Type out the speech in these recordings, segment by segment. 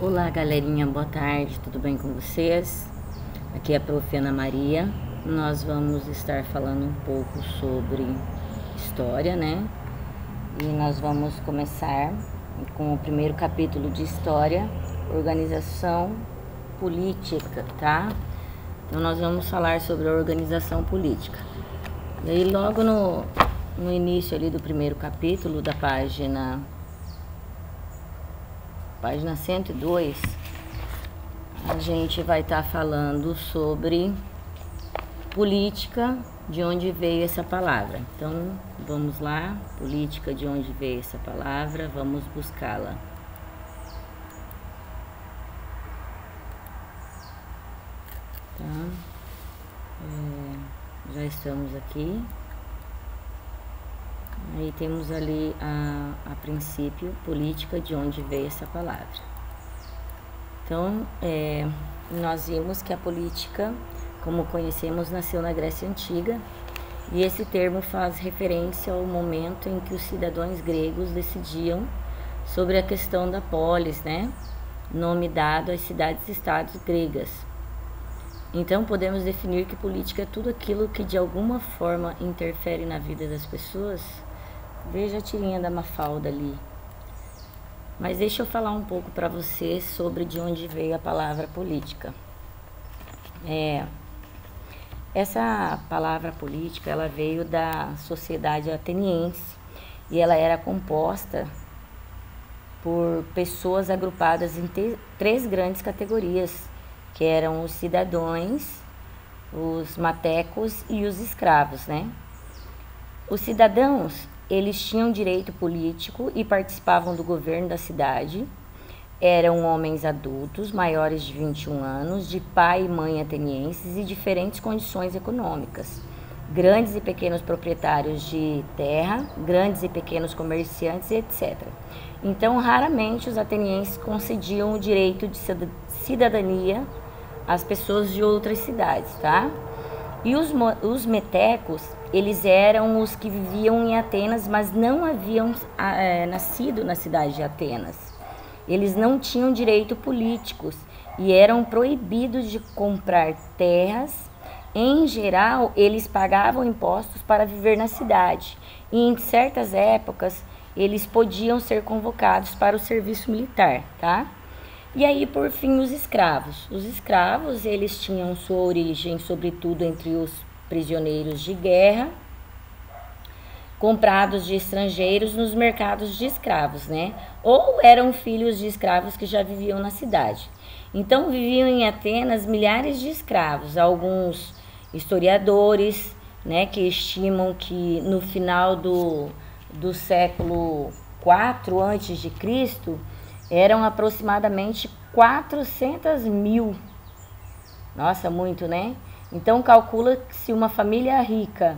Olá, galerinha, boa tarde, tudo bem com vocês? Aqui é a Prof. Ana Maria. Nós vamos estar falando um pouco sobre história, né? E nós vamos começar com o primeiro capítulo de história, organização política, tá? Então nós vamos falar sobre a organização política. E aí logo no início ali do primeiro capítulo, da página 102, a gente vai estar falando sobre política, de onde veio essa palavra. Então, vamos lá, política, de onde veio essa palavra, vamos buscá-la. Tá? Já estamos aqui. Aí temos ali a princípio, política, de onde veio essa palavra. Então, nós vimos que a política, como conhecemos, nasceu na Grécia Antiga, e esse termo faz referência ao momento em que os cidadãos gregos decidiam sobre a questão da polis, né? Nome dado às cidades-estados gregas. Então, podemos definir que política é tudo aquilo que de alguma forma interfere na vida das pessoas. Veja a tirinha da Mafalda ali. Mas deixa eu falar um pouco para você sobre de onde veio a palavra política. Essa palavra política, ela veio da sociedade ateniense e ela era composta por pessoas agrupadas em três grandes categorias, que eram os cidadãos, os matecos e os escravos, né? Os cidadãos, eles tinham direito político e participavam do governo da cidade. Eram homens adultos, maiores de 21 anos, de pai e mãe atenienses e diferentes condições econômicas. Grandes e pequenos proprietários de terra, grandes e pequenos comerciantes, etc. Então, raramente os atenienses concediam o direito de cidadania às pessoas de outras cidades, tá? E os metecos, eles eram os que viviam em Atenas, mas não haviam nascido na cidade de Atenas. Eles não tinham direito políticos e eram proibidos de comprar terras. Em geral, eles pagavam impostos para viver na cidade. E em certas épocas, eles podiam ser convocados para o serviço militar, tá? E aí, por fim, os escravos. Os escravos, eles tinham sua origem, sobretudo, entre os prisioneiros de guerra, comprados de estrangeiros nos mercados de escravos, né? Ou eram filhos de escravos que já viviam na cidade. Então, viviam em Atenas milhares de escravos. Alguns historiadores, né, que estimam que no final do século IV a.C., eram aproximadamente 400 mil. Nossa, muito, né? Então, calcula que se uma família rica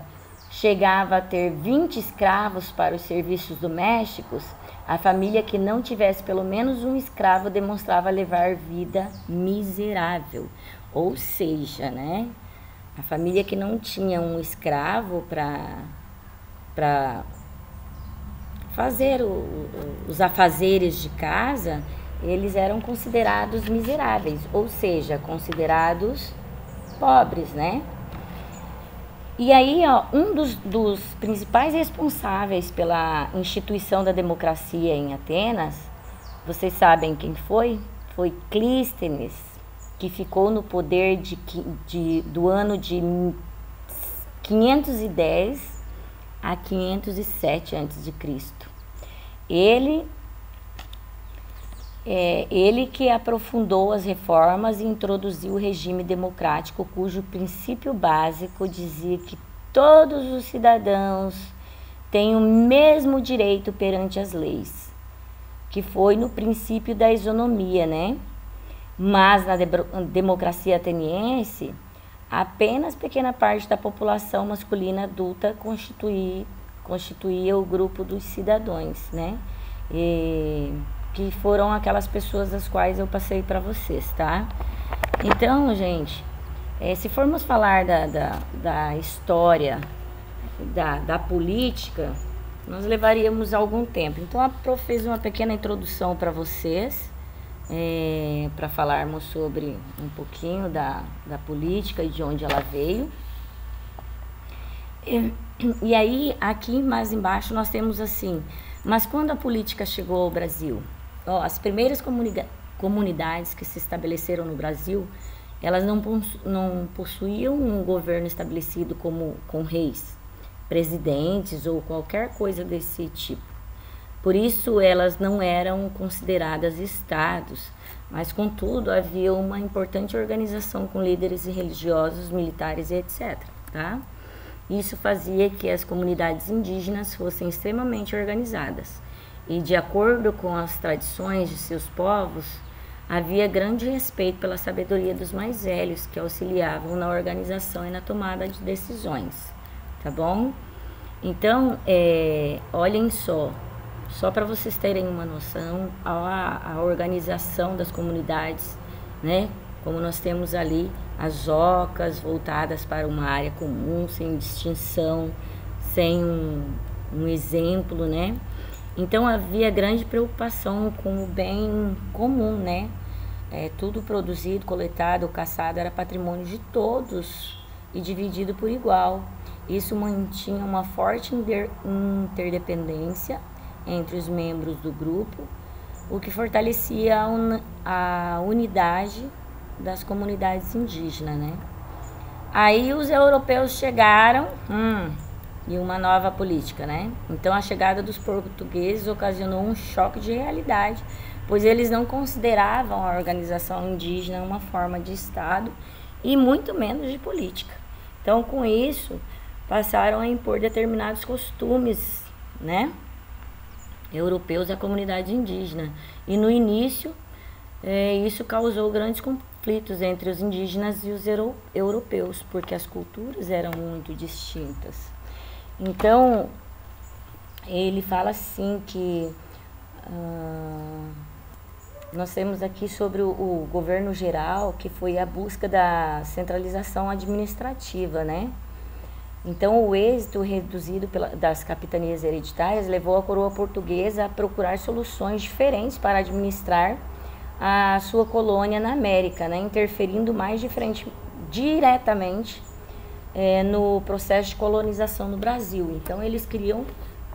chegava a ter 20 escravos para os serviços domésticos, a família que não tivesse pelo menos um escravo demonstrava levar vida miserável. Ou seja, né? A família que não tinha um escravo para fazer os afazeres de casa, eles eram considerados miseráveis, ou seja, considerados pobres, né? E aí, um dos principais responsáveis pela instituição da democracia em Atenas, vocês sabem quem foi? Foi Clístenes, que ficou no poder do ano de 510 a 507 a.C. Ele que aprofundou as reformas e introduziu o regime democrático, cujo princípio básico dizia que todos os cidadãos têm o mesmo direito perante as leis, que foi no princípio da isonomia, né? Mas na democracia ateniense, apenas pequena parte da população masculina adulta constituía o grupo dos cidadãos, né? Que foram aquelas pessoas das quais eu passei para vocês, tá? Então, gente, se formos falar da história, da política, nós levaríamos algum tempo. Então, a Prof fez uma pequena introdução para vocês, para falarmos sobre um pouquinho da política e de onde ela veio. E aí, aqui mais embaixo, nós temos assim, mas quando a política chegou ao Brasil? As primeiras comunidades que se estabeleceram no Brasil, elas não possuíam um governo estabelecido com reis, presidentes ou qualquer coisa desse tipo. Por isso, elas não eram consideradas estados, mas, contudo, havia uma importante organização com líderes religiosos, militares e etc., tá? Isso fazia que as comunidades indígenas fossem extremamente organizadas e, de acordo com as tradições de seus povos, havia grande respeito pela sabedoria dos mais velhos que auxiliavam na organização e na tomada de decisões, tá bom? Então, olhem só para vocês terem uma noção, a organização das comunidades, né? Como nós temos ali as ocas voltadas para uma área comum, sem distinção, sem um exemplo, né? Então havia grande preocupação com o bem comum, né? Tudo produzido, coletado, caçado era patrimônio de todos e dividido por igual. Isso mantinha uma forte interdependência entre os membros do grupo, o que fortalecia a unidade das comunidades indígenas, né? Aí os europeus chegaram e uma nova política, né? Então a chegada dos portugueses ocasionou um choque de realidade, pois eles não consideravam a organização indígena uma forma de Estado e muito menos de política. Então, com isso, passaram a impor determinados costumes, né, europeus à comunidade indígena. E no início, isso causou grandes conflitos entre os indígenas e os europeus, porque as culturas eram muito distintas. Então, ele fala assim que nós temos aqui sobre o governo geral, que foi a busca da centralização administrativa, né? Então, o êxito reduzido das capitanias hereditárias levou a coroa portuguesa a procurar soluções diferentes para administrar a sua colônia na América, né? Interferindo mais diretamente no processo de colonização no Brasil. Então, eles queriam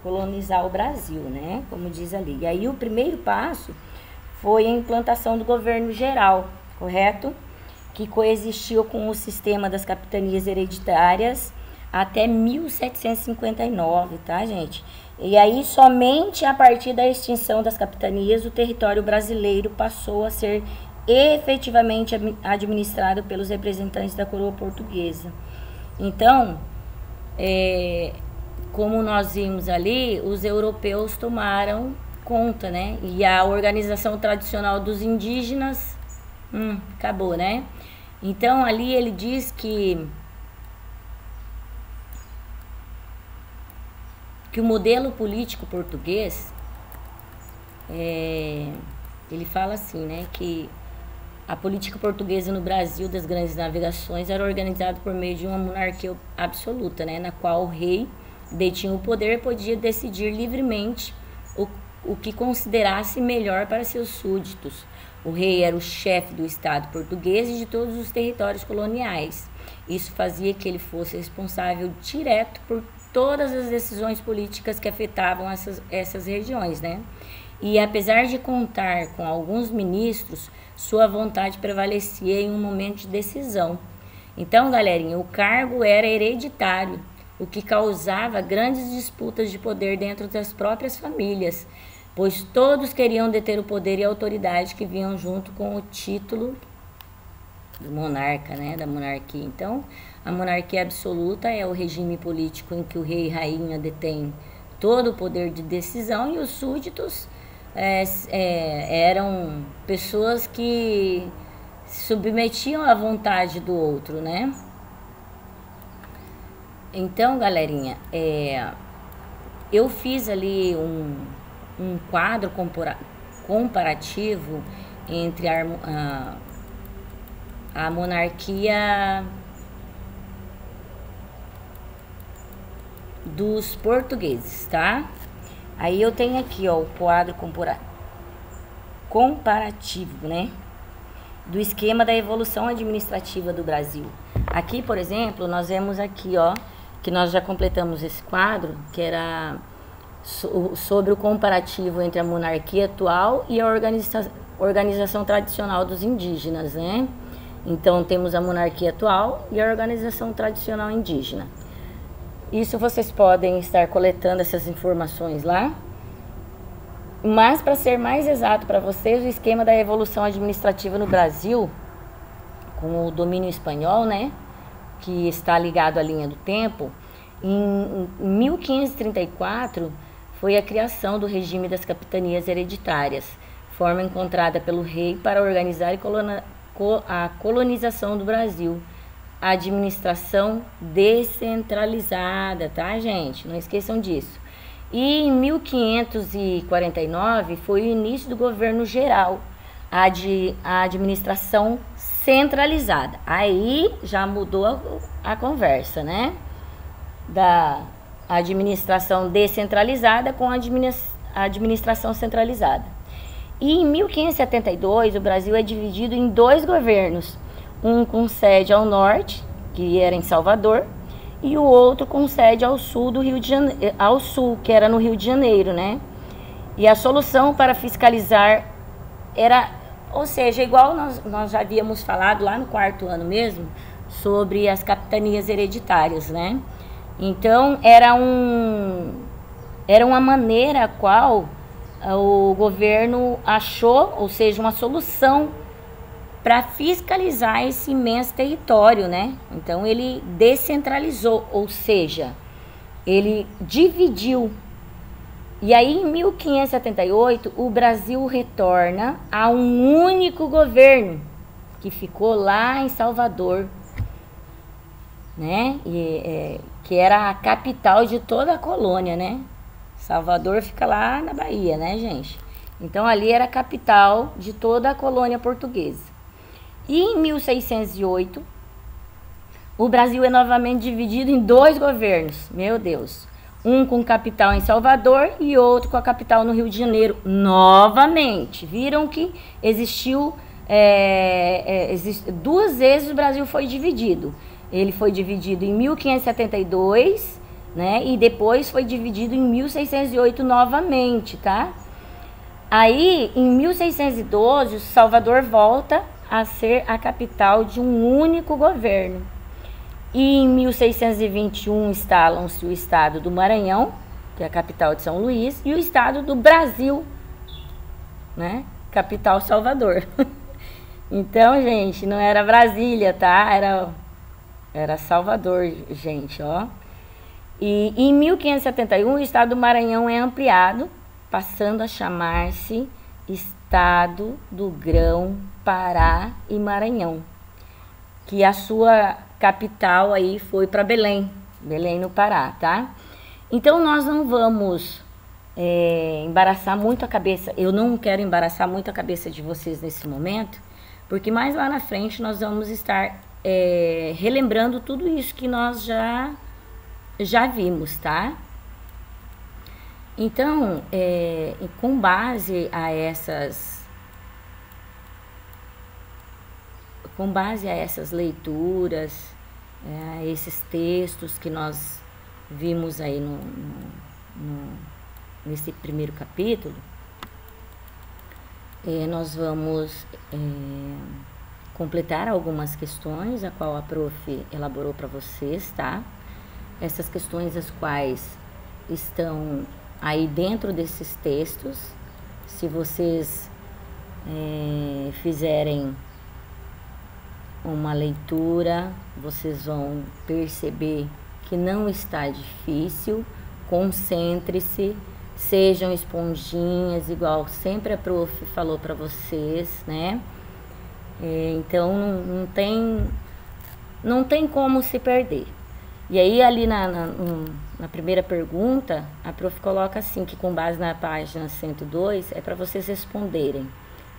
colonizar o Brasil, né? Como diz ali. E aí, o primeiro passo foi a implantação do governo geral, correto? Que coexistiu com o sistema das capitanias hereditárias até 1759, tá, gente? E aí, somente a partir da extinção das capitanias, o território brasileiro passou a ser efetivamente administrado pelos representantes da coroa portuguesa. Então, como nós vimos ali, os europeus tomaram conta, né? E a organização tradicional dos indígenas, acabou, né? Então, ali ele diz que o modelo político português, ele fala assim, né, que a política portuguesa no Brasil das grandes navegações era organizada por meio de uma monarquia absoluta, né, na qual o rei detinha o poder e podia decidir livremente o que considerasse melhor para seus súditos. O rei era o chefe do Estado português e de todos os territórios coloniais. Isso fazia que ele fosse responsável direto por todas as decisões políticas que afetavam essas regiões, né? E apesar de contar com alguns ministros, sua vontade prevalecia em um momento de decisão. Então, galerinha, o cargo era hereditário, o que causava grandes disputas de poder dentro das próprias famílias, pois todos queriam deter o poder e a autoridade que vinham junto com o título do monarca, né, da monarquia. Então, a monarquia absoluta é o regime político em que o rei e rainha detêm todo o poder de decisão e os súditos eram pessoas que se submetiam à vontade do outro, né? Então, galerinha, eu fiz ali um quadro comparativo entre a monarquia dos portugueses, tá? Aí eu tenho aqui, ó, o quadro comparativo, né, do esquema da evolução administrativa do Brasil. Aqui, por exemplo, nós vemos aqui, ó, que nós já completamos esse quadro, que era sobre o comparativo entre a monarquia atual e a organização tradicional dos indígenas, né? Então, temos a monarquia atual e a organização tradicional indígena. Isso vocês podem estar coletando essas informações lá. Mas, para ser mais exato para vocês, o esquema da evolução administrativa no Brasil, com o domínio espanhol, né, que está ligado à linha do tempo, em 1534 foi a criação do regime das capitanias hereditárias, forma encontrada pelo rei para organizar a colonização do Brasil. A administração descentralizada, tá, gente? Não esqueçam disso. E em 1549 foi o início do governo geral, a administração centralizada. Aí já mudou a conversa, né? Da administração descentralizada com a administração centralizada. E em 1572 o Brasil é dividido em 2 governos, um com sede ao norte, que era em Salvador, e o outro com sede ao sul do Rio de Janeiro, ao sul, que era no Rio de Janeiro, né? E a solução para fiscalizar era, ou seja, igual nós já havíamos falado lá no 4º ano mesmo, sobre as capitanias hereditárias, né? Então, era uma maneira a qual o governo achou, ou seja, uma solução para fiscalizar esse imenso território, né? Então, ele descentralizou, ou seja, ele dividiu. E aí, em 1578, o Brasil retorna a um único governo, que ficou lá em Salvador, né? Que era a capital de toda a colônia, né? Salvador fica lá na Bahia, né, gente? Então, ali era a capital de toda a colônia portuguesa. E em 1608, o Brasil é novamente dividido em 2 governos, meu Deus. Um com capital em Salvador e outro com a capital no Rio de Janeiro, novamente. Viram que existiu 2 vezes o Brasil foi dividido. Ele foi dividido em 1572, né? E depois foi dividido em 1608 novamente, tá? Aí, em 1612, Salvador volta a ser a capital de um único governo. E em 1621 instalam-se o estado do Maranhão, que é a capital de São Luís, e o estado do Brasil, né? Capital Salvador. Então, gente, não era Brasília, tá? Era Salvador, gente, ó. E em 1571 o estado do Maranhão é ampliado, passando a chamar-se Estado do Grão-Pará e Maranhão, que a sua capital aí foi para Belém, no Pará, tá? Então, nós não vamos embaraçar muito a cabeça, eu não quero embaraçar muito a cabeça de vocês nesse momento, porque mais lá na frente nós vamos estar relembrando tudo isso que nós já vimos, tá? Então, com base a essas leituras, a esses textos que nós vimos aí nesse primeiro capítulo, nós vamos completar algumas questões, a qual a prof elaborou para vocês, tá? Essas questões as quais estão aí dentro desses textos. Se vocês fizerem uma leitura, vocês vão perceber que não está difícil. Concentre-se, sejam esponjinhas, igual sempre a prof falou para vocês, né? Então não tem como se perder. E aí ali na primeira pergunta, a prof coloca assim, que com base na página 102, é para vocês responderem: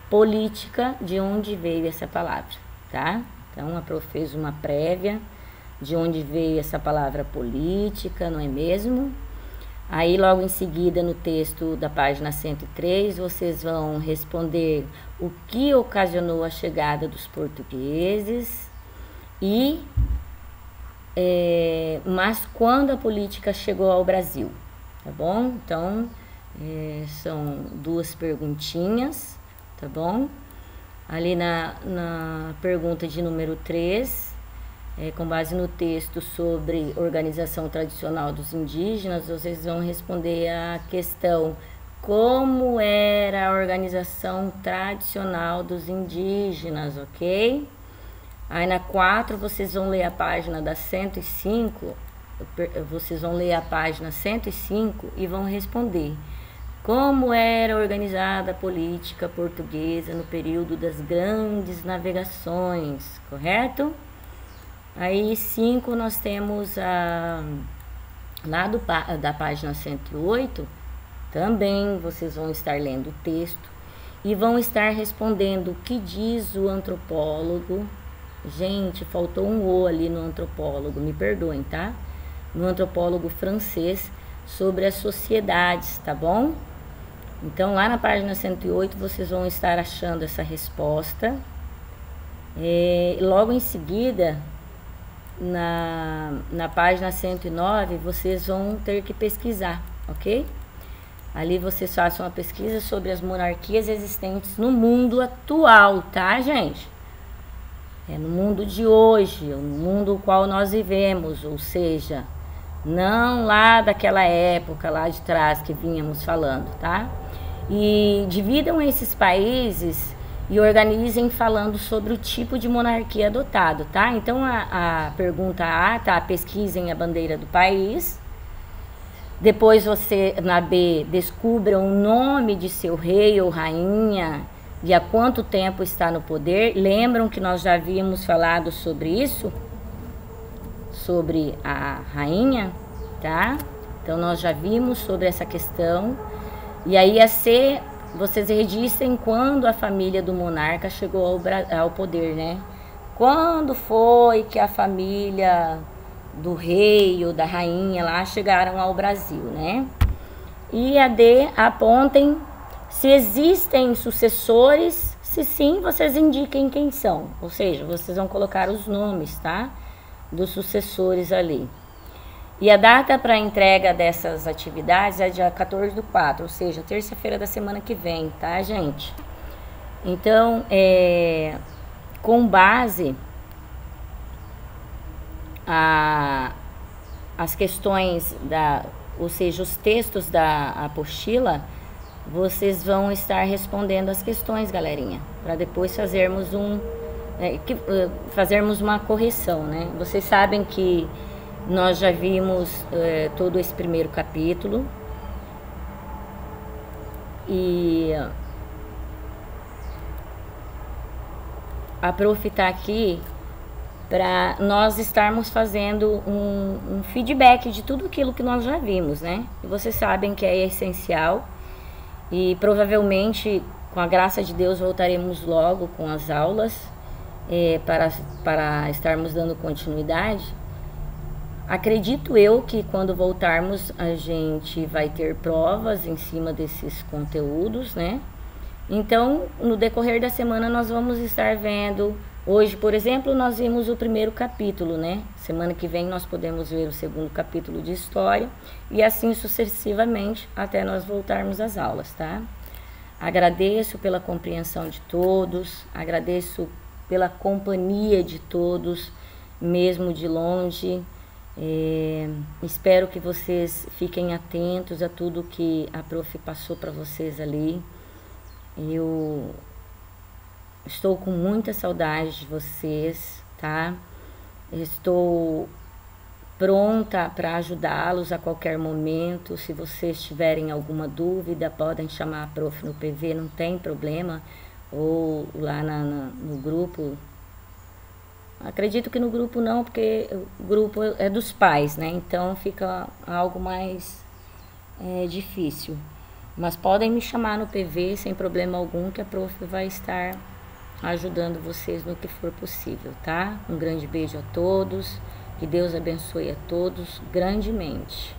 política, de onde veio essa palavra, tá? Então a prof fez uma prévia de onde veio essa palavra política, não é mesmo? Aí, logo em seguida, no texto da página 103, vocês vão responder o que ocasionou a chegada dos portugueses e mas quando a política chegou ao Brasil, tá bom? Então, são duas perguntinhas, tá bom? Ali na pergunta de número 3, com base no texto sobre organização tradicional dos indígenas, vocês vão responder a questão: como era a organização tradicional dos indígenas, ok? Aí na 4 vocês vão ler a página da 105, vocês vão ler a página 105 e vão responder: como era organizada a política portuguesa no período das grandes navegações, correto? Aí 5 nós temos lá da página 108, também vocês vão estar lendo o texto e vão estar respondendo o que diz o antropólogo. Gente, faltou um O ali no antropólogo, me perdoem, tá? No antropólogo francês sobre as sociedades, tá bom? Então, lá na página 108, vocês vão estar achando essa resposta. Logo em seguida, na página 109, vocês vão ter que pesquisar, ok? Ali vocês façam uma pesquisa sobre as monarquias existentes no mundo atual, tá, gente? No mundo de hoje, no mundo no qual nós vivemos, ou seja, não lá daquela época, lá de trás que vínhamos falando, tá? E dividam esses países e organizem falando sobre o tipo de monarquia adotado, tá? Então, a pergunta A, tá? Pesquisem a bandeira do país. Depois você, na B, descubra o nome de seu rei ou rainha e há quanto tempo está no poder. Lembram que nós já havíamos falado sobre isso? Sobre a rainha, tá? Então, nós já vimos sobre essa questão. E aí, a C, vocês registrem quando a família do monarca chegou ao poder, né? Quando foi que a família do rei ou da rainha lá chegaram ao Brasil, né? E a D, apontem se existem sucessores. Se sim, vocês indiquem quem são. Ou seja, vocês vão colocar os nomes, tá? Dos sucessores ali. E a data para entrega dessas atividades é dia 14/4, ou seja, terça-feira da semana que vem, tá, gente? Então, com base as questões ou seja, os textos da apostila, vocês vão estar respondendo as questões, galerinha, para depois fazermos uma correção, né? Vocês sabem que nós já vimos todo esse primeiro capítulo e a prof está aqui para nós estarmos fazendo um feedback de tudo aquilo que nós já vimos, né? E vocês sabem que é essencial e provavelmente, com a graça de Deus, voltaremos logo com as aulas para estarmos dando continuidade. Acredito eu que quando voltarmos a gente vai ter provas em cima desses conteúdos, né? Então, no decorrer da semana nós vamos estar vendo. Hoje, por exemplo, nós vimos o primeiro capítulo, né? Semana que vem nós podemos ver o segundo capítulo de história e assim sucessivamente até nós voltarmos às aulas, tá? Agradeço pela compreensão de todos, agradeço pela companhia de todos, mesmo de longe. Espero que vocês fiquem atentos a tudo que a prof passou para vocês ali. Eu estou com muita saudade de vocês, tá? Estou pronta para ajudá-los a qualquer momento. Se vocês tiverem alguma dúvida, podem chamar a prof no PV, não tem problema. Ou lá no grupo. Acredito que no grupo não, porque o grupo é dos pais, né? Então fica algo mais difícil. Mas podem me chamar no PV sem problema algum, que a prof vai estar ajudando vocês no que for possível, tá? Um grande beijo a todos, que Deus abençoe a todos grandemente.